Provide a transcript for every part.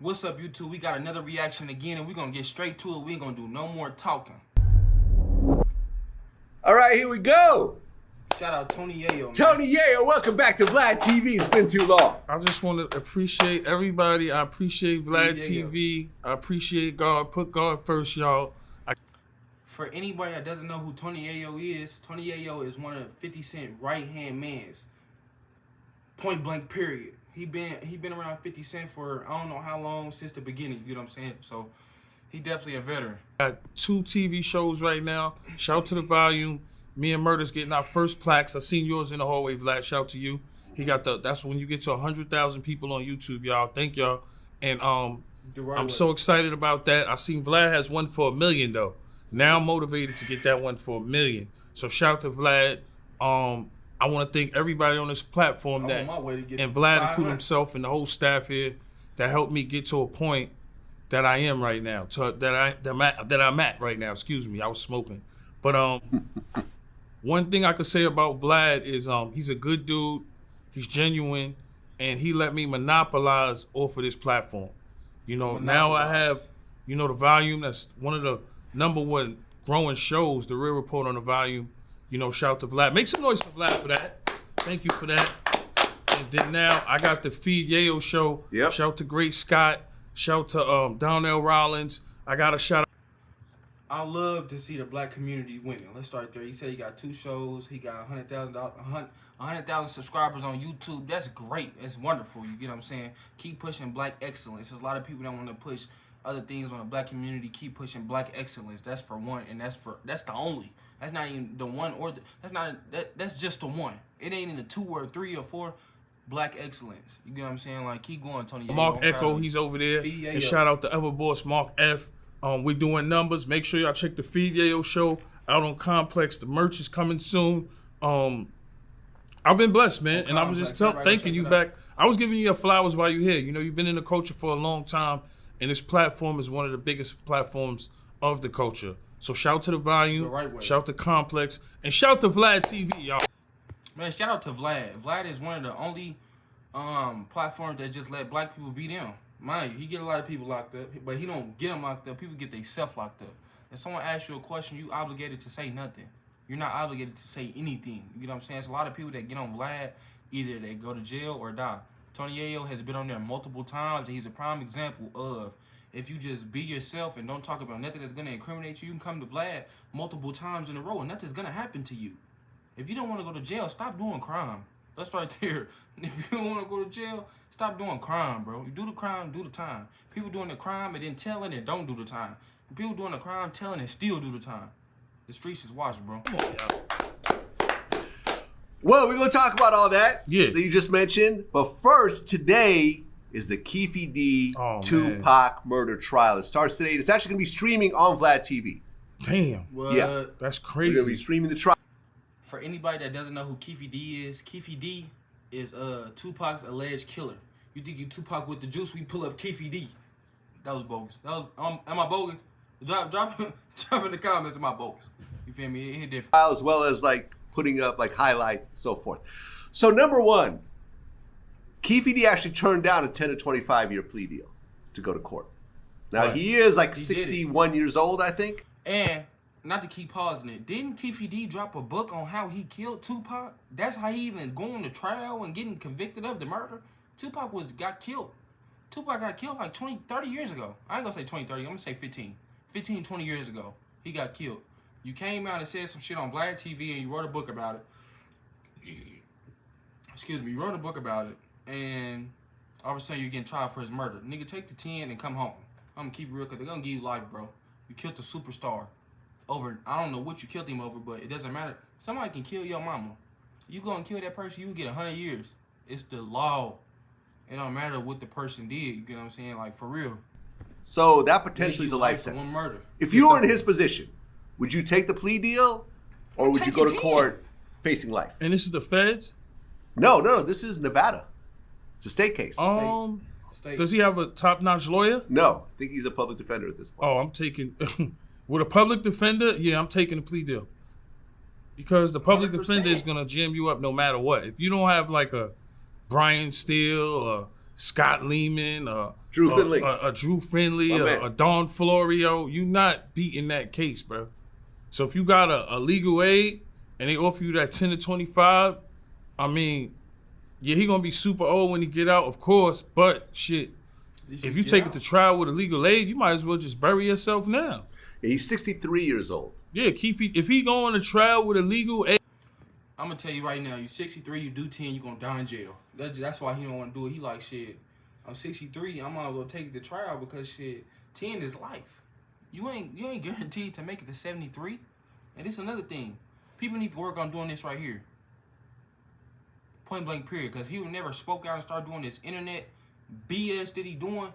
What's up, YouTube? We got another reaction again, and we're going to get straight to it. We ain't going to do no more talking. All right, here we go. Shout out Tony Yayo, man. Tony Yayo, welcome back to Vlad TV. It's been too long. I just want to appreciate everybody. I appreciate Vlad TV. I appreciate God. Put God first, y'all. For anybody that doesn't know who Tony Yayo is one of 50 Cent right-hand mans. Point blank, period. He been around 50 Cent for I don't know how long, since the beginning, you know what I'm saying? So he definitely a veteran. Got 2 TV shows right now. Shout out to The Volume. Me and Murder's getting our first plaques. I seen yours in the hallway, Vlad. Shout out to you. He got that's when you get to 100,000 people on YouTube, y'all. Thank y'all. And I'm so excited about that. I seen Vlad has one for $1 million though. Now I'm motivated to get that one for $1 million. So shout out to Vlad. I want to thank everybody on this platform and Vlad including himself and the whole staff here that helped me get to a point that I am right now. That I'm at right now. Excuse me, I was smoking. But one thing I could say about Vlad is he's a good dude, he's genuine, and he let me monopolize off of this platform. You know, now I have, you know, The Volume. That's one of the #1 growing shows, The Real Report on The Volume. You know, shout out to Vlad. Make some noise for Vlad for that. Thank you for that. And then now I got the Keefe D show. Yep. Shout out to Great Scott. Shout out to Donnell Rollins. I got a shout out. I love to see the black community winning. Let's start there. He said he got 2 shows. He got 100,000 subscribers on YouTube. That's great. It's wonderful. You get what I'm saying? Keep pushing black excellence. There's a lot of people that want to push other things on the black community. Keep pushing black excellence. That's for one, and that's the only. That's not even the one or that's just the one. It ain't in the 2 or 3 or 4. Black excellence. You get what I'm saying? Like, keep going, Tony. Mark Echo, he's over there. And shout out to Everboss Mark F. We're doing numbers. Make sure y'all check the Keefe D show out on Complex. The merch is coming soon. I've been blessed, man. And I was just thanking you back. I was giving you your flowers while you're here. You know, you've been in the culture for a long time, and this platform is one of the biggest platforms of the culture. So shout out to The Volume, shout out to Complex, and shout out to Vlad TV, y'all. Man, shout out to Vlad. Vlad is one of the only platforms that just let black people be them. Mind you, he get a lot of people locked up, but he don't get them locked up. People get themselves locked up. If someone asks you a question, you obligated to say nothing. You're not obligated to say anything. You know what I'm saying? It's a lot of people that get on Vlad, either they go to jail or die. Tony Yayo has been on there multiple times, and he's a prime example of if you just be yourself and don't talk about nothing that's going to incriminate you, you can come to Vlad multiple times in a row and nothing's going to happen to you. If you don't want to go to jail, stop doing crime. That's right there. If you don't want to go to jail, stop doing crime, bro. You do the crime, do the time. People doing the crime and then telling and don't do the time. People doing the crime, telling and still do the time. The streets is watched, bro. Come on, y'all. Well, we're going to talk about all that that you just mentioned. But first, today is the Keefe D Tupac murder trial. It starts today. It's actually going to be streaming on Vlad TV. Damn. What? Yeah. That's crazy. We're going to be streaming the trial. For anybody that doesn't know who Keefe D is Tupac's alleged killer. You think you Tupac with the juice, we pull up Keefe D. That was bogus. That was, am I bogus? Drop in the comments, am I bogus? You feel me? It hit different. As well as like putting up like highlights and so forth. So #1, Keefe D actually turned down a 10 to 25-year plea deal to go to court. Now he is like 61 years old, I think. And not to keep pausing it, didn't Keefe D drop a book on how he killed Tupac? That's how he even going to trial and getting convicted of the murder. Tupac got killed. Tupac got killed like 30 years ago. I ain't gonna say 20, 30, I'm gonna say 15. 15, 20 years ago, he got killed. You came out and said some shit on Vlad TV and you wrote a book about it. Excuse me, you wrote a book about it, and all of a sudden you're getting tried for his murder. Nigga, take the 10 and come home. I'm gonna keep it real, because they're gonna give you life, bro. You killed a superstar over, I don't know what you killed him over, but it doesn't matter. Somebody can kill your mama. You go and kill that person, you get 100 years. It's the law. It don't matter what the person did. You get what I'm saying? Like, for real. So that potentially is a life sentence. One murder. If you were in his position, would you take the plea deal, or would you go to court facing life? And this is the feds? No. This is Nevada. It's a state case. State. Does he have a top-notch lawyer? No, I think he's a public defender at this point. Oh, I'm taking with a public defender. Yeah, I'm taking a plea deal because the public 100%. Defender is gonna jam you up no matter what. If you don't have like a Brian Steele or Scott Lehman, Drew Finley. Drew Finley, My man. a Don Florio. You not beating that case, bro. So if you got a legal aid and they offer you that 10 to 25, I mean, yeah, he gonna be super old when he get out, of course. But shit, if you take it to trial with a legal aid, you might as well just bury yourself now. Yeah, he's 63 years old. Yeah, Keefe, if he going to trial with a legal aid, I'm gonna tell you right now, you 63, you do 10, you gonna die in jail. That's why he don't want to do it. He like, shit, I'm 63, I might as well take it to trial because shit, 10 is life. You ain't guaranteed to make it to 73. And this is another thing. People need to work on doing this right here. Point blank period. Because he would never spoke out and start doing this internet BS that he doing.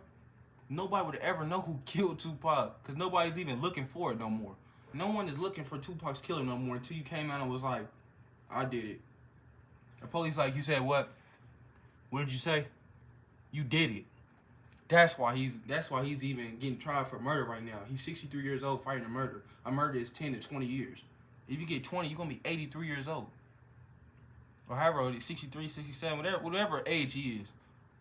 Nobody would ever know who killed Tupac. Because nobody's even looking for it no more. No one is looking for Tupac's killer no more until you came out and was like, I did it. The police like, you said what? What did you say? You did it. That's why he's even getting tried for murder right now. He's 63 years old fighting a murder. A murder is 10 to 20 years. If you get 20, you're gonna be 83 years old. Or however old, 63, 67, whatever age he is.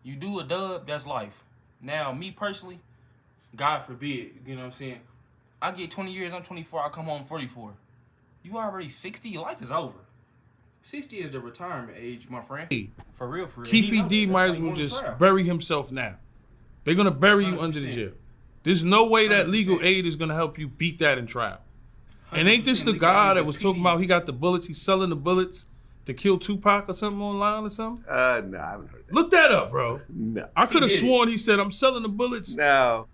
You do a dub, that's life. Now, me personally, God forbid, you know what I'm saying? I get 20 years, I'm 24, I come home 44. You already 60, your life is over. 60 is the retirement age, my friend. For real, for real. Keefe D might as well just bury himself now. They're going to bury you 100%. under the jail. There's no way that 100%. legal aid is going to help you beat that in trial. And ain't this the guy that was talking about he got the bullets, he's selling the bullets to kill Tupac or something online or something? No, I haven't heard that. Look that up, bro. No. I could have sworn he said, I'm selling the bullets. No,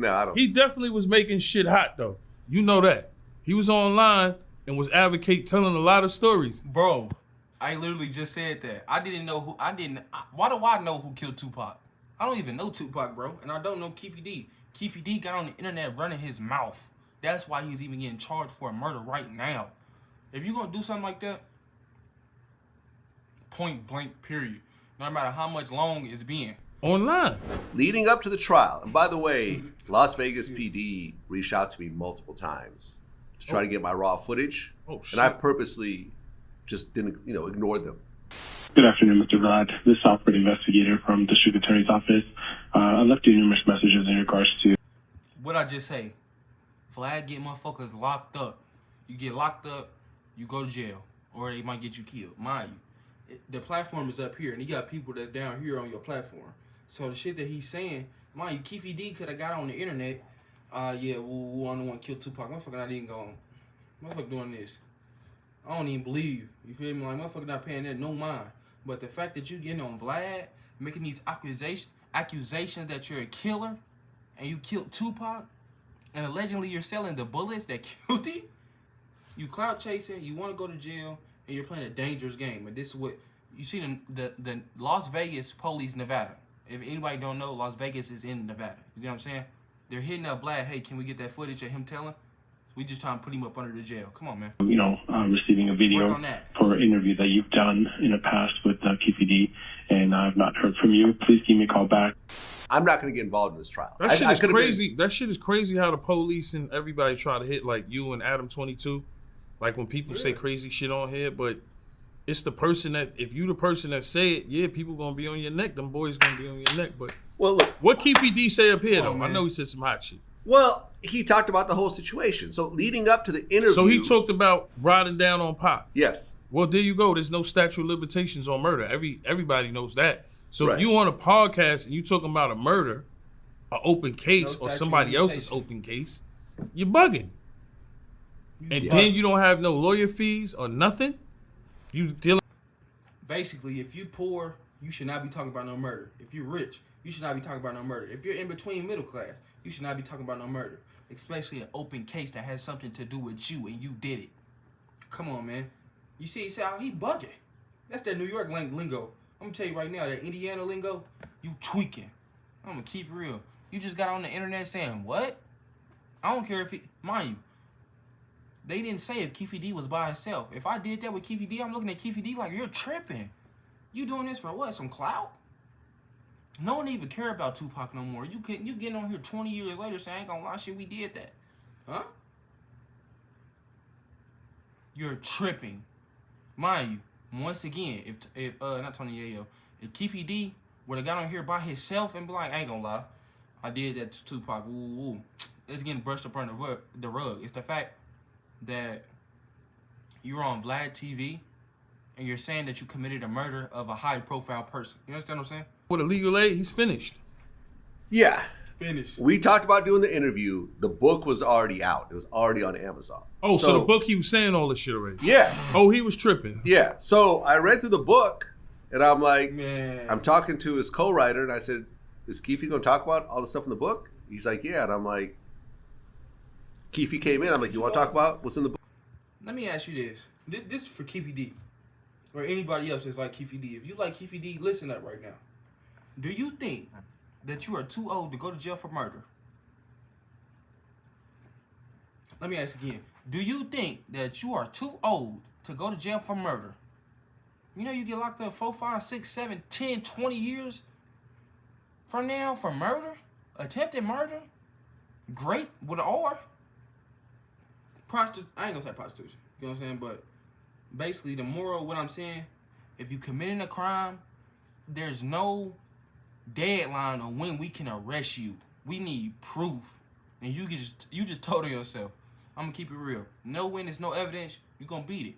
I don't. He definitely was making shit hot, though. You know that. He was online and was telling a lot of stories. Bro, I literally just said that. Why do I know who killed Tupac? I don't even know Tupac, bro. And I don't know Keefe D. Keefe D got on the internet running his mouth. That's why he's even getting charged for a murder right now. If you're going to do something like that, point blank, period. No matter how much long it's been. Online. Leading up to the trial, and by the way, Las Vegas PD reached out to me multiple times to try to get my raw footage. Oh, shit. And I purposely just didn't, ignored them. Good afternoon, Mr. Vlad. This is Alfred Investigator from District Attorney's Office. I left you numerous messages in regards to... What I just say? Vlad get motherfuckers locked up. You get locked up, you go to jail. Or they might get you killed. Mind you, the platform is up here, and you got people that's down here on your platform. So the shit that he's saying, mind you, Keefe D could have got on the internet. Yeah, we on the one killed Tupac. Motherfucker not even going. Motherfucker doing this. I don't even believe you. You feel me? Like, motherfucker not paying that no mind. But the fact that you getting on Vlad, making these accusations that you're a killer, and you killed Tupac, and allegedly you're selling the bullets that killed him, you clout chasing, you want to go to jail, and you're playing a dangerous game. And this is what you see the Las Vegas police, Nevada. If anybody don't know, Las Vegas is in Nevada. You know what I'm saying? They're hitting up Vlad. Hey, can we get that footage of him telling? We just trying to put him up under the jail. Come on, man. Receiving a video for an interview that you've done in the past with Keefe D, and I've not heard from you. Please give me a call back. I'm not going to get involved in this trial. That shit is crazy. That shit is crazy how the police and everybody try to hit like you and Adam 22. Like when people say crazy shit on here, but it's the person that, if you the person that say it, yeah, people going to be on your neck. Them boys going to be on your neck. But well, look, what Keefe D say up here, though? Man. I know he said some hot shit. Well, he talked about the whole situation. So leading up to the interview. So he talked about riding down on Pop. Yes. Well, there you go. There's no statute of limitations on murder. Everybody knows that. So Right. if you on a podcast and you talking about a murder, an open case, No or statute somebody of else's limitation. open case, you're bugging. And then you don't have no lawyer fees or nothing. You dealing. Basically, if you poor, you should not be talking about no murder. If you're rich, you should not be talking about no murder. If you're in between middle class, you should not be talking about no murder. Especially an open case that has something to do with you and you did it. Come on, man. You see how he bugging. That's that New York lingo. I'm gonna tell you right now, that Indiana lingo, you tweaking. I'm gonna keep it real. You just got on the internet saying, what? I don't care if he, mind you, they didn't say if Keefe D was by himself. If I did that with Keefe D, I'm looking at Keefe D like, you're tripping. You doing this for what? Some clout? No one even care about Tupac no more. You getting on here 20 years later saying, I ain't gonna lie, shit, we did that. Huh? You're tripping. Mind you, once again, if not Tony Yayo, if Keefe D would have got on here by himself and be like, I ain't gonna lie, I did that to Tupac. Ooh. It's getting brushed up under the rug. It's the fact that you're on Vlad TV and you're saying that you committed a murder of a high-profile person. You understand what I'm saying? With a legal aid, he's finished. Yeah. Finished. We talked about doing the interview. The book was already out. It was already on Amazon. Oh, so the book, he was saying all this shit already. Yeah. Oh, he was tripping. Yeah. So I read through the book, and I'm like, Man. I'm talking to his co-writer, and I said, is Keefe going to talk about all the stuff in the book? He's like, yeah. And I'm like, Keefe came in. I'm like, you want to talk about what's in the book? Let me ask you this. This is for Keefe D. Or anybody else that's like Keefe D. If you like Keefe D, listen up right now. Do you think that you are too old to go to jail for murder? Let me ask again. Do you think that you are too old to go to jail for murder? You know you get locked up 4, 5, 6, 7, 10, 20 years from now for murder? Attempted murder? Great with an R? I ain't gonna say prostitution. You know what I'm saying? But basically the moral of what I'm saying, if you committing a crime, there's no deadline on when we can arrest you. We need proof. And you just told on yourself. I'm gonna keep it real. No witness, no evidence, you gonna beat it.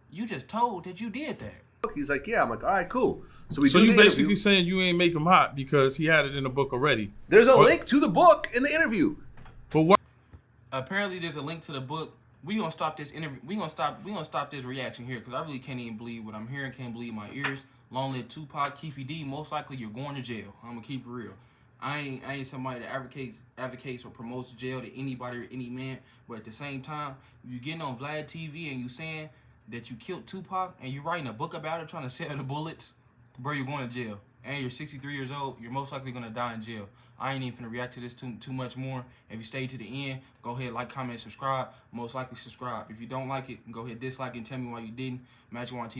You just told that you did that. He's like, yeah. I'm like, all right, cool. So you basically saying you ain't make him hot because he had it in the book already. There's a link to the book in the interview. But what? Apparently there's a link to the book. We gonna stop this interview. We gonna stop this reaction here because I really can't even believe what I'm hearing. Can't believe my ears. Long live Tupac, Keefe D. Most likely you're going to jail. I'm gonna keep it real. I ain't somebody that advocates or promotes jail to anybody or any man. But at the same time, you getting on Vlad TV and you saying that you killed Tupac and you writing a book about it, trying to sell the bullets, bro, you're going to jail. And you're 63 years old. You're most likely gonna die in jail. I ain't even finna react to this too much more. If you stay to the end, go ahead, like, comment, subscribe. Most likely subscribe. If you don't like it, go ahead, dislike it and tell me why you didn't. Magic One TV.